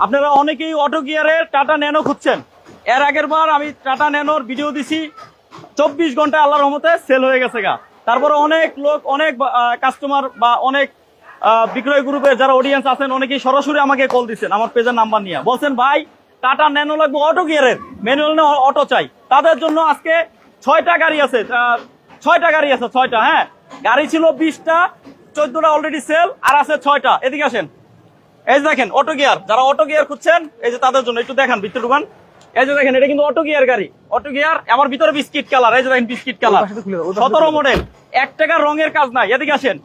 আপনারা অনেকেই অটো গিয়ারের টাটা ন্যানো খুঁজছেন। এর আগের বার আমি টাটা ন্যানোর ভিডিও দিছি, 24 ঘন্টায় আল্লাহর রহমতে সেল হয়ে গেছে গা। তারপরে অনেক লোক, অনেক কাস্টমার বা অনেক বিক্রয় গ্রুপের যারা অডিয়েন্স আছেন অনেকেই সরাসরি আমাকে কল দিচ্ছেন আমার পেজের নাম্বার নিয়ে, বলছেন ভাই টাটা ন্যানো লাগবে অটো গিয়ারের, ম্যানুয়াল না অটো চাই। তাদের জন্য আজকে 6টা গাড়ি আছে, 6টা। হ্যাঁ, গাড়ি ছিল 20টা, 14টা অলরেডি সেল, আর আছে 6টা। এদিকে আসেন, এই যে দেখেন অটো গিয়ার, যারা অটো গিয়ার খুঁজছেন এই যে তাদের জন্য একটু দেখান ভিতরে ঢুকান। এই যে দেখেন, এটা কিন্তু অটো গিয়ার গাড়ি, অটো গিয়ার। আমার ভিতরে বিস্কিট কালার, এই যে দেখেন বিস্কিট কালার, 17 মডেল, 1 টাকার রঙের কাজ নাই। এদিকে আসেন,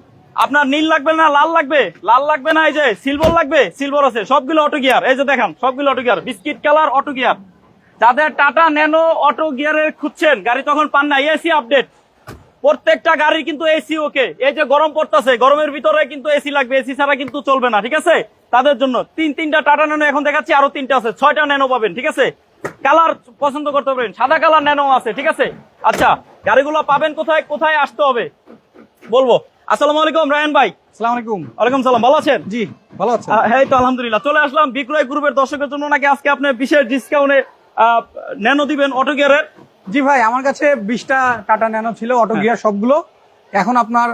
আপনার নীল লাগবে না লাল লাগবে? লাল লাগবে না, এই যে সিলভার লাগবে, সিলভার আছে, সবগুলো অটো গিয়ার। এই যে দেখেন সবগুলো auto gear, biscuit colour auto gear. যাদের টাটা ন্যানো অটো গিয়ারের খুঁজছেন গাড়ি তখন পান না, এসি আপডেট, প্রত্যেকটা গাড়ির কিন্তু এসি ওকে। এই যে গরম পড়তেছে, গরমের ভিতরে কিন্তু এসি লাগবে, এসি ছাড়া কিন্তু চলবে না, ঠিক আছে? তাদের জন্য তিনটা টাটা ন্যানো এখন দেখাচ্ছি, আরো 3টা আছে, 6টা ন্যানো পাবেন, ঠিক আছে? কালার পছন্দ করতে পারেন, সাদা কালার ন্যানো আছে, ঠিক আছে? আচ্ছা, গাড়িগুলো পাবেন কোথায়, কোথায় আসতে হবে বলবো। আসসালামু আলাইকুম রায়হান ভাই। আসসালামু আলাইকুম। ওয়ালাইকুম সালাম, ভালো আছেন? জি ভালো আছেন? হ্যাঁ তো আলহামদুলিল্লাহ। চলে আসলাম বিক্রয় গ্রুপের দর্শকের জন্য নাকি আজকে আপনি বিশেষ ডিসকাউন্টে ন্যানো দিবেন অটো গিয়ারের। জি ভাই, আমার কাছে 20টা টাটা ন্যানো ছিল অটো গিয়ার সবগুলো। এখন আপনার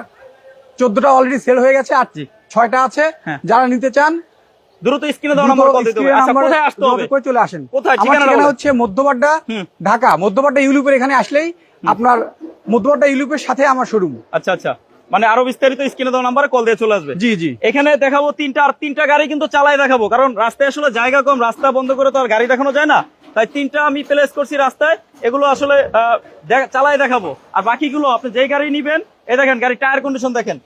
14টা অলরেডি সেল হয়ে গেছে, আর 6টা আছে। যারা নিতে চান দ্রুত স্ক্রিনে দেওয়া নাম্বার কল দিতে হবে। আচ্ছা, কোথায় আসতে হবে? কই চলে আসেন। কোথায়? আমার ঠিকানা হচ্ছে মধ্যবাড্ডা, ঢাকা। মধ্যবাড্ডা ইউলিপের এখানে আসলেই আপনার মধ্যবাড্ডা ইউলিপের সাথে আমার শোরুম। আচ্ছা আচ্ছা, মানে আরো বিস্তারিত স্ক্রিনে দেওয়া নাম্বারে কল দিয়ে চলে আসবে। জি জি। এখানে দেখাবো 3টা গাড়ি কিন্তু চালাই দেখাবো, কারণ রাস্তায় আসলে জায়গা কম, রাস্তা বন্ধ করে তো আর গাড়ি দেখানো যায় না, তাই 3টা আমি প্লেস করছি রাস্তায়। এগুলো আসলে চালাই দেখাবো, আর বাকিগুলো আপনি যেই গাড়ি নিবেন, এই দেখেন গাড়ি টায়ার কন্ডিশন দেখেন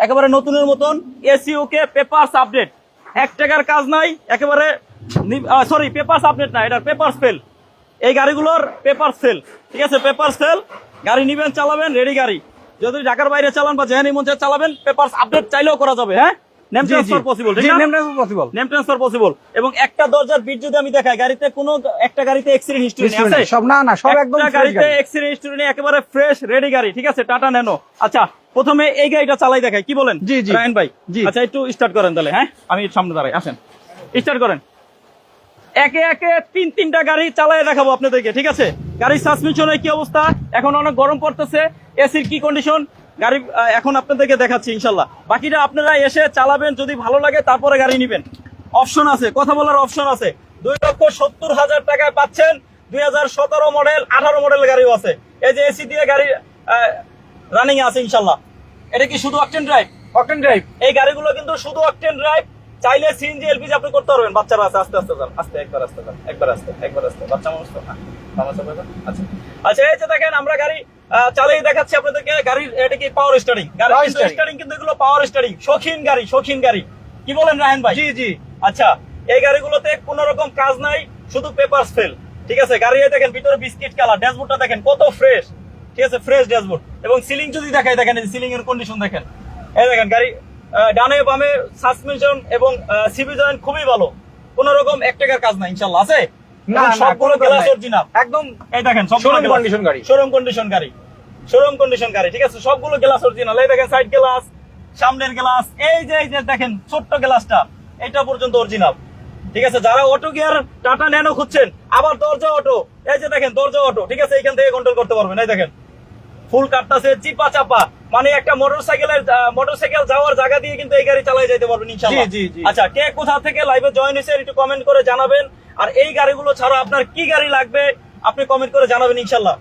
একেবারে নতুনের মতন, এসি ওকে, পেপারস আপডেট, 1 টাকার কাজ নাই একেবারে। সরি, পেপারস আপডেট না, এটার পেপারস ফেল। এই গাড়িগুলোর পেপার সেল, ঠিক আছে? পেপার সেল, গাড়ি নিবেন, চালাবেন, রেডি গাড়ি। যদি ঢাকার বাইরে চালান বা যেখানে মন চায় চালাবেন, পেপারস আপডেট চাইলেও করা যাবে। হ্যাঁ, নেম ট্রান্সফার পসিবল, ঠিক আছে? Name transfer possible. এবং একটা দরজার বিট যদি আমি দেখাই, গাড়িতে কোনো একটা গাড়িতে অ্যাক্সিডেন্ট হিস্টরি নেই, আছে? সব না, সব একদম ফ্রেশ গাড়িতে গাড়ি। অ্যাক্সিডেন্ট হিস্টরি নেই, একেবারে ফ্রেশ রেডি গাড়ি, ঠিক আছে? Tata nano. আচ্ছা, প্রথমে এই গাড়িটা চালাই দেখাই, কি বলেন জি জি রায়হান ভাই? জি। আচ্ছা, একটু স্টার্ট করেন তাহলে। হ্যাঁ, আমি সামনে দাঁড়াই, আসেন স্টার্ট করেন। একে একে 3টা গাড়ি চালায় দেখাবো আপনাদেরকে, ঠিক আছে? গাড়ির সাসপেনশনের কি অবস্থা, এখন অনেক গরম পড়তেছে, এসির কি কন্ডিশন, গাড়ি এখন আপনাদেরকে দেখাচ্ছি ইনশাল্লাহ। বাকিটা আপনারা এসে চালাবেন, যদি ভালো লাগে তারপরে গাড়ি নিবেন। অপশন আছে, কথা বলার অপশন আছে। 2,70,000 টাকায় পাচ্ছেন 2017 মডেল, 18 মডেল গাড়িও আছে। এই যে এসি দিয়ে গাড়ি রানিং আছে ইনশাল্লাহ। এটা কি শুধু অকটেন ড্রাইভ? Octane drive. এই গাড়িগুলো কিন্তু শুধু অকটেন ড্রাইভ। চাইলে সিএনজি এলপিজি আপনি করতে পারবেন। বাচ্চারা আছে, আস্তে আস্তে যান, আস্তে, একবার আস্তে যান, একবার আস্তে, বাচ্চা মানুষ তো না। আচ্ছা আচ্ছা, এই যে দেখেন আমরা গাড়ি চালিয়ে দেখাচ্ছি আপনাদেরকে। গাড়ির এটা কি পাওয়ার স্টারিং? গাড়ির স্টারিং কিন্তু এগুলো পাওয়ার স্টারিং। শৌখিন গাড়ি, কি বলেন রায়হান ভাই? জি জি। আচ্ছা, এই গাড়িগুলোতে কোনো রকম কাজ নাই, শুধু পেপারস ফেল, ঠিক আছে? গাড়ি দেখেন ভিতরে বিস্কিট কালার, ড্যাশবোর্ডটা দেখেন কত ফ্রেশ, ঠিক আছে? Fresh dashboard. এবং সিলিং যদি দেখাই, দেখেন এই সিলিং এর কন্ডিশন দেখেন। এই দেখেন গাড়ি ডানে বামে সাসপেনশন এবং সিবি জয়েন্ট খুবই ভালো, কোন রকম 1 টাকার কাজ নাই ইনশাআল্লাহ, আছে? না, সবগুলো গ্লাস অরিজিনাল একদম। এই দেখেন সবগুলো কন্ডিশন গাড়ি, শোরুম কন্ডিশন গাড়ি, ঠিক আছে? সবগুলো গ্লাস অরিজিনাল। এই দেখেন সাইড গ্লাস, সামনের গ্লাস, এই যে দেখেন ছোট্ট গ্লাসটা, এটা পর্যন্ত অরিজিনাল, ঠিক আছে? যারা অটো গিয়ার টাটা ন্যানো খুঁজছেন, আবার দরজা অটো, এই যে দেখেন দরজা অটো, ঠিক আছে? এখান থেকে কন্ট্রোল করতে পারবেন। এই দেখেন ফুল কাটতাছে, চিপা চাপা, মানে একটা মোটরসাইকেল যাওয়ার জায়গা দিয়ে কিন্তু এই গাড়ি চালিয়ে যেতে পারবেন ইনশাআল্লাহ। আচ্ছা, কে কোথা থেকে লাইভে জয়েন হয়েছে একটু কমেন্ট করে জানাবেন। আর এই গাড়িগুলো ছাড়া আপনার কি গাড়ি লাগবে আপনি কমেন্ট করে জানাবেন ইনশাআল্লাহ।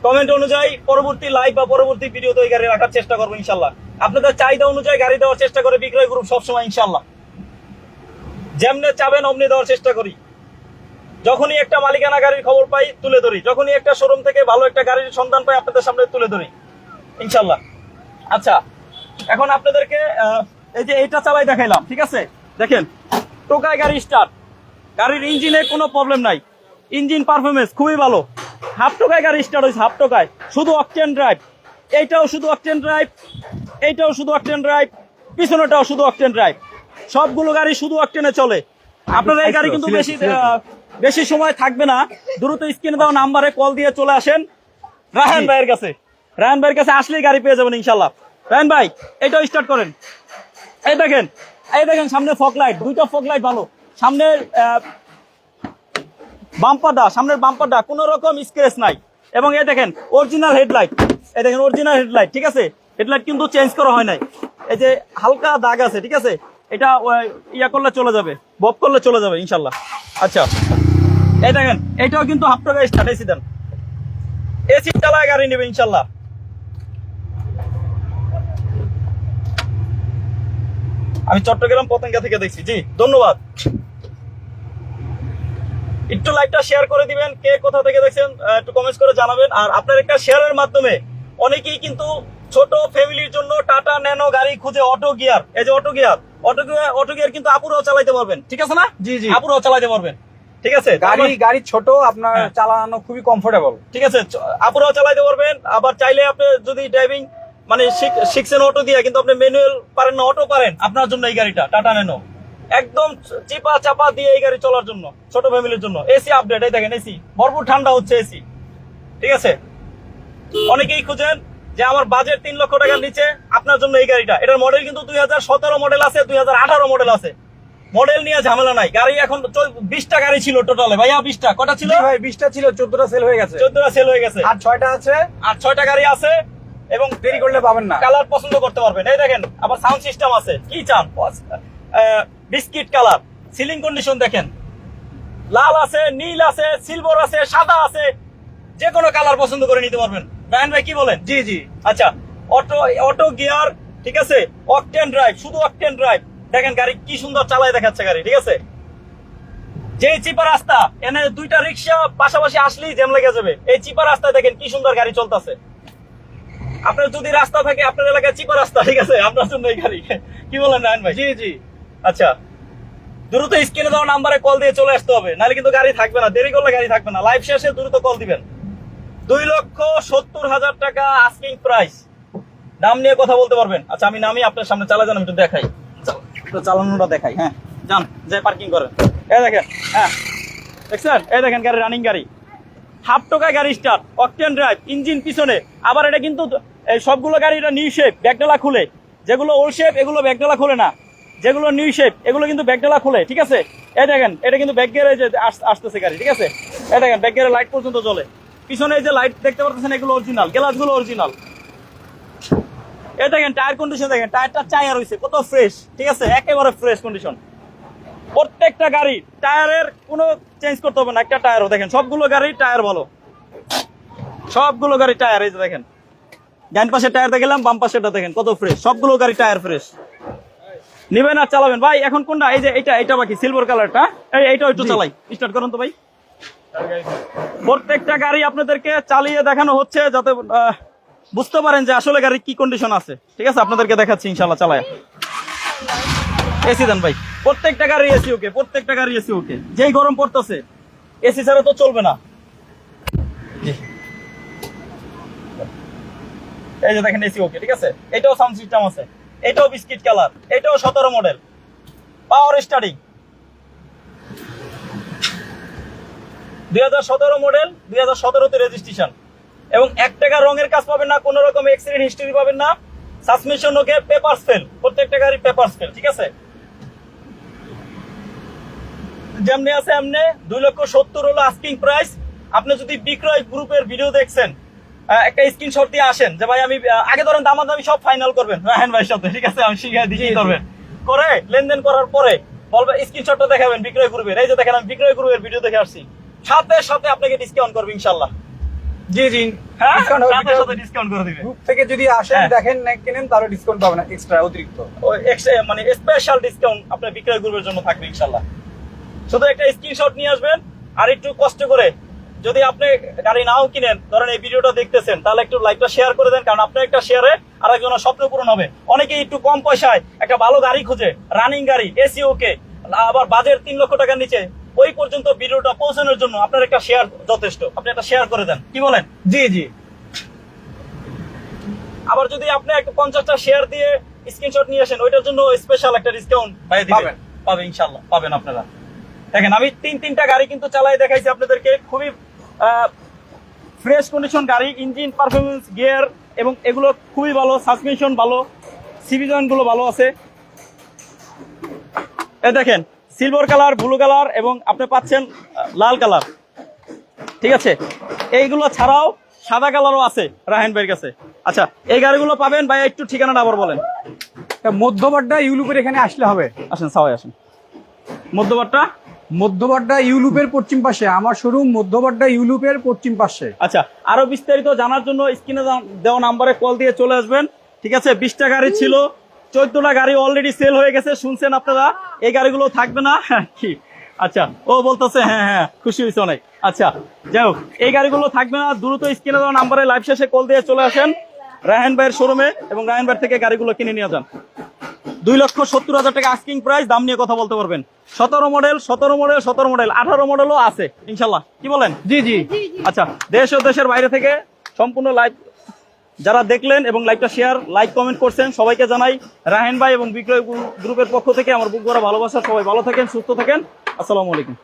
কমেন্ট অনুযায়ী পরবর্তী লাইভ বা পরবর্তী ভিডিওতে ওই গাড়ি রাখার চেষ্টা করবো ইনশাআল্লাহ। আপনাদের চাহিদা অনুযায়ী গাড়ি দেওয়ার চেষ্টা করে বিক্রয় গ্রুপ সবসময় ইনশাআল্লাহ। যেমনে চাবেন অমনি দেওয়ার চেষ্টা করি। যখনই একটা মালিকানা গাড়ির খবর পাই তুলে ধরি, যখনই একটা শোরুম থেকে ভালো একটা গাড়ির সন্ধান পাই আপনাদের সামনে তুলে ধরি ইনশাল্লাহ। আচ্ছা, এখন আপনাদেরকে এই যে এইটা চালাই দেখাইলাম, ঠিক আছে? দেখেন টোকায় গাড়ি স্টার্ট, গাড়ির ইঞ্জিনে কোনো প্রবলেম নাই, ইঞ্জিন পারফরমেন্স খুবই ভালো। হাফ টোকায় গাড়ি স্টার্ট হয়েছে, হাফ টোকায়, শুধু অকটেন ড্রাইভ। এইটাও শুধু অকটেন ড্রাইভ, এইটাও শুধু অকটেন ড্রাইভ, পিছনেটাও শুধু অকটেন ড্রাইভ। সবগুলো গাড়ি শুধু অকটেনে চলে। আপনারা এই গাড়ি কিন্তু বেশি সময় থাকবে না, দ্রুত স্ক্রিনে দেওয়া নাম্বারে কল দিয়ে চলে আসেন রায়হান ভাইয়ের কাছে। রায়হান ভাইয়ের কাছে আসলেই গাড়ি পেয়ে যাবেন ইনশাল্লাহ। রায়হান ভাই, এটাও স্টার্ট করেন। এই দেখেন সামনে ফগ লাইট, 2টা ফগ লাইট ভালো, সামনের সামনের বাম্পারটা কোনো রকম স্ক্র্যাচ নাই। এবং এই দেখেন অরিজিনাল হেডলাইট, এই দেখেন অরিজিনাল হেডলাইট, ঠিক আছে? হেডলাইট কিন্তু চেঞ্জ করা হয় নাই। এই যে হালকা দাগ আছে, ঠিক আছে? এটা ইয়া করলে চলে যাবে, বব করলে চলে যাবে ইনশাল্লাহ। আচ্ছা, এই দেখেন এটাও কিন্তু হাফ টাকা স্টার্ট। এসি দেন, এসি চালায় গাড়ি নেবে ইনশাল্লাহ। আমি চট্টগ্রাম পতেঙ্গা থেকে দেখছি। জি ধন্যবাদ। একটু লাইভটা শেয়ার করে দিবেন, কে কোথা থেকে দেখছেন একটু কমেন্টস করে জানাবেন। আর আপনার একটা শেয়ারের মাধ্যমে অনেকেই কিন্তু ছোট ফ্যামিলির জন্য টাটা ন্যানো গাড়ি খুঁজে অটো গিয়ার, এই যে অটো গিয়ার কিন্তু আপুরাও চালাইতে পারবেন, ঠিক আছে না? জি জি, আপুরাও চালাইতে পারবেন, ঠিক আছে? গাড়ি ছোট, আপনার চালানো খুবই কমফোর্টেবল, ঠিক আছে? আপুরাও চালাইতে পারবেন। আবার চাইলে আপনি যদি ড্রাইভিং মানে শিখছেন অটো দিয়ে, কিন্তু আপনি ম্যানুয়াল পারেন না, অটো পারেন, আপনার জন্য এই গাড়িটা টাটা ন্যানো একদম চিপা চাপা দিয়ে এই গাড়ি চলার জন্য, ছোট ফ্যামিলির জন্য। এসি আপডেট, এই দেখেন এসি ভরপুর ঠান্ডা হচ্ছে এসি, ঠিক আছে? অনেকেই খুঁজেন যে আমার বাজেট 3 লক্ষ টাকার নিচে, আপনার জন্য এই গাড়িটা। এটার মডেল কিন্তু 2017 মডেল আছে, 2018 মডেল আছে। মডেল নিয়ে ঝামেলা নাই। গাড়ি এখন 20টা গাড়ি ছিল টোটালে। ভাইয়া 20টা কটা ছিল? ভাই 20টা ছিল, 14টা সেল হয়ে গেছে। 14টা সেল হয়ে গেছে, আর 6টা আছে, আর 6টা গাড়ি আছে। এবং দেরি করলে পাবেন না, কালার পছন্দ করতে পারবেন। এই দেখেন আবার সাউন্ড সিস্টেম আছে, কি চান? বিস্কিট কালার, সিলিং কন্ডিশন দেখেন, লাল আছে, নীল আছে, সিলভার আছে, সাদা আছে, যে কোনো কালার পছন্দ করে নিতে পারবেন। রায়হান ভাই কি বলেন? জি জি। আচ্ছা, অটো গিয়ার, ঠিক আছে? অকটেন ড্রাইভ, শুধু অকটেন ড্রাইভ। দেখেন গাড়ি কি সুন্দর চালায় দেখাচ্ছে গাড়ি, ঠিক আছে? যে চিপা রাস্তা, এনে 2টা রিক্সা পাশাপাশি আসলেই জ্যাম লেগে যাবে। এই চিপা রাস্তায় দেখেন কি সুন্দর গাড়ি চলতেছে। আপনার যদি রাস্তা থাকে, আপনার এলাকায় চিপা রাস্তা, ঠিক আছে? আপনার জন্য এই গাড়ি। কি বলেন রায়হান ভাই? জি জি। আচ্ছা, দ্রুত স্ক্রিনে দেওয়া নাম্বারে কল দিয়ে চলে আসতে হবে, নাহলে কিন্তু গাড়ি থাকবে না। দেরি করলে গাড়ি থাকবে না। লাইভ শেষে দ্রুত কল দিবেন। 2,70,000 টাকা আস্কিং প্রাইস, দাম নিয়ে কথা বলতে পারবেন। আচ্ছা, আমি নামি আপনার সামনে চালা যান, আমি একটু দেখাই, একটু চালানোটা দেখাই। হ্যাঁ যান, যাই পার্কিং করেন। এই দেখেন, হ্যাঁ দেখছেন, এই দেখেন গাড়ি, রানিং গাড়ি, হাফ টাকায় গাড়ি স্টার্ট, অকটেন ড্রাইভ, ইঞ্জিন পিছনে। আবার এটা কিন্তু এই সবগুলো গাড়ি এটা নিউ শেপ, ব্যাকডালা খুলে। যেগুলো ওল্ড শেপ এগুলো ব্যাকডালা খুলে না, যেগুলো নিউ শেপ এগুলো কিন্তু ব্যাকডালা খুলে, ঠিক আছে? এই দেখেন এটা কিন্তু ব্যাক গিয়ারে যে আসতেছে গাড়ি, ঠিক আছে? এই দেখেন ব্যাক গিয়ারে লাইট পর্যন্ত জ্বলে। পিছনে যে লাইট দেখতে পাচ্ছেন এগুলো অরিজিনাল, গ্লাসগুলো অরিজিনাল। এই দেখেন টায়ার কন্ডিশন দেখেন, টায়ারটা চায়া রয়েছে কত ফ্রেশ, ঠিক আছে? একেবারে ফ্রেশ কন্ডিশন। প্রত্যেকটা গাড়ি টায়ারের কোনো চেঞ্জ করতে হবে না, একটা টায়ারও। দেখেন সবগুলো গাড়ি টায়ার ভালো, সবগুলো গাড়ি টায়ার। এই যে দেখেন ডান পাশে টায়ার দেখলাম, বাম পাশেটা দেখেন কত ফ্রেশ, সবগুলো গাড়ি টায়ার ফ্রেশ। নিবেন আর চালাবেন। ভাই এখন কোনটা? এই যে এটা বাকি সিলভার কালারটা, এইটা একটু চালাই, স্টার্ট করুন তো ভাই। প্রত্যেকটা গাড়ি আপনাদেরকে চালিয়ে দেখানো হচ্ছে যাতে বুঝতে পারেন যে আসলে গাড়ির কি কন্ডিশন আছে, ঠিক আছে? আপনাদেরকে দেখাচ্ছি ইনশাল্লাহ চালায়। এসি দেন ভাই, প্রত্যেকটা গাড়ি এসি ওকে, প্রত্যেকটা গাড়ি এসি ওকে। যেই গরম পড়তেছে, এসি ছাড়া তো চলবে না। এই যে দেখেন এসি ওকে, ঠিক আছে? এটাও সাউন্ড সিস্টেম আছে, এটাও বিস্কিট কালার, এটাও 17 মডেল, পাওয়ার স্টার্টিং, 2017 মডেল, 2017 তে রেজিস্ট্রেশন। এবং 1 টাকা রঙের কাজ পাবেন না, কোনো রকম অ্যাক্সিডেন্ট হিস্টরি পাবেন না। সাসপেনশন ওকে, পেপারস ফেল, প্রত্যেকটা গাড়ি পেপারস ফেল, ঠিক আছে? যেমনি আছে এমনি। 2,70,000 হলো আস্কিং প্রাইস। আপনি যদি বিক্রয় গ্রুপের ভিডিও দেখছেন, একটা স্ক্রিনশট দিয়ে আসেন যে ভাই আমি আগে ধরেন দামাদামি সব ফাইনাল করবেন রায়হান ভাইয়ের সাথে, ঠিক আছে? আমি শিখাই দিচ্ছি, করবেন করে লেনদেন করার পরে বলবে স্ক্রিনশটটা দেখাবেন বিক্রয় গ্রুপের। এই যে দেখেন আমি বিক্রয় গ্রুপের ভিডিও দেখে আসছি, সাথে সাথে আপনাকে ডিসকাউন্ট করবে ইনশাআল্লাহ। জি জি, হ্যাঁ সাথে সাথে ডিসকাউন্ট করে দিবে। গ্রুপ থেকে যদি আসেন দেখেন কিনেন, তাহলে ডিসকাউন্ট পাবেন এক্সট্রা, অতিরিক্ত মানে স্পেশাল ডিসকাউন্ট আপনার বিক্রয় গ্রুপের জন্য থাকবে ইনশাআল্লাহ। শুধু একটা স্ক্রিনশট নিয়ে আসবেন, আর একটু কষ্ট করে যদি আপনি গাড়ি নাও কিনেন, ধরেন এই ভিডিওটা দেখতেছেন, তাহলে একটু লাইকটা শেয়ার করে দেন, কারণ আপনার একটা শেয়ারে আরেকজনের স্বপ্ন পূরণ হবে। অনেকেই একটু কম পয়সায় একটা ভালো গাড়ি খুঁজে, রানিং গাড়ি, এসি ওকে, আবার বাজেট 3 লক্ষ টাকার নিচে, ওই পর্যন্ত ভিডিওটা পৌঁছানোর জন্য আপনার একটা শেয়ার যথেষ্ট। আপনি একটা শেয়ার করে দেন, কি বলেন? জি জি। আবার যদি আপনি একটা 50টা শেয়ার দিয়ে স্ক্রিনশট নিয়ে আসেন, ওইটার জন্য স্পেশাল একটা ডিসকাউন্ট পাবেন ইনশাআল্লাহ, পাবেন আপনারা। দেখেন আমি 3টা গাড়ি কিন্তু চালাই দেখাইছি আপনাদেরকে, খুবই ফ্রেশ কন্ডিশন গাড়ি, ইঞ্জিন পারফরমেন্স, গিয়ার এবং এগুলো খুবই ভালো, সাসপেনশন ভালো, সিভি জয়েন্ট গুলো ভালো আছে। এই দেখেন সিলভার কালার, ব্লু কালার এবং আপনি পাচ্ছেন লাল কালার। ঠিক আছে, এইগুলো ছাড়াও সাদা কালারও আছে রাহেন ভাইয়ের কাছে। আচ্ছা, এই গাড়িগুলো পাবেন ভাই, একটু ঠিকানাটা আবার বলেন। মধ্যবাড্ডা ইউলুপের এখানে আসলে হবে। আসেন সবাই আসেন। মধ্যবাড্ডা ইউলুপের পশ্চিম পাশে আমার শোরুম, মধ্যবাড্ডা ইউলুপের পশ্চিম পাশে। আচ্ছা, আরো বিস্তারিত জানার জন্য স্ক্রিনে দেওয়া নাম্বারে কল দিয়ে চলে আসবেন। ঠিক আছে, 20টা গাড়ি ছিল, 14টা গাড়ি অলরেডি সেল হয়ে গেছে, শুনছেন আপনারা। এই গাড়িগুলো থাকবে না কি? আচ্ছা, ও বলতেছে হ্যাঁ হ্যাঁ, খুশি হয়েছে অনেক। আচ্ছা, যাই হোক, এই গাড়িগুলো থাকবে না। দ্রুত স্ক্রিনে দেওয়া নাম্বারে লাইভ শেষে কল দিয়ে চলে আসেন রায়হান ভাইয়ের শোরুমে এবং রায়হান ভাইয়ের থেকে গাড়িগুলো কিনে নিয়ে যান। 2,70,000 টাকা আস্কিং প্রাইস, দাম নিয়ে কথা বলতে পারবেন। 17 মডেল, 18 মডেলও আছে ইনশাল্লাহ। কি বলেন? জি জি। আচ্ছা, দেশ ও দেশের বাইরে থেকে সম্পূর্ণ লাইভ যারা দেখলেন এবং লাইভটা শেয়ার, লাইক, কমেন্ট করছেন, সবাইকে জানাই রাহেন ভাই এবং বিক্রয় গ্রুপের পক্ষ থেকে আমার বুক ভরা ভালোবাসা। সবাই ভালো থাকেন, সুস্থ থাকেন। আসসালামু আলাইকুম।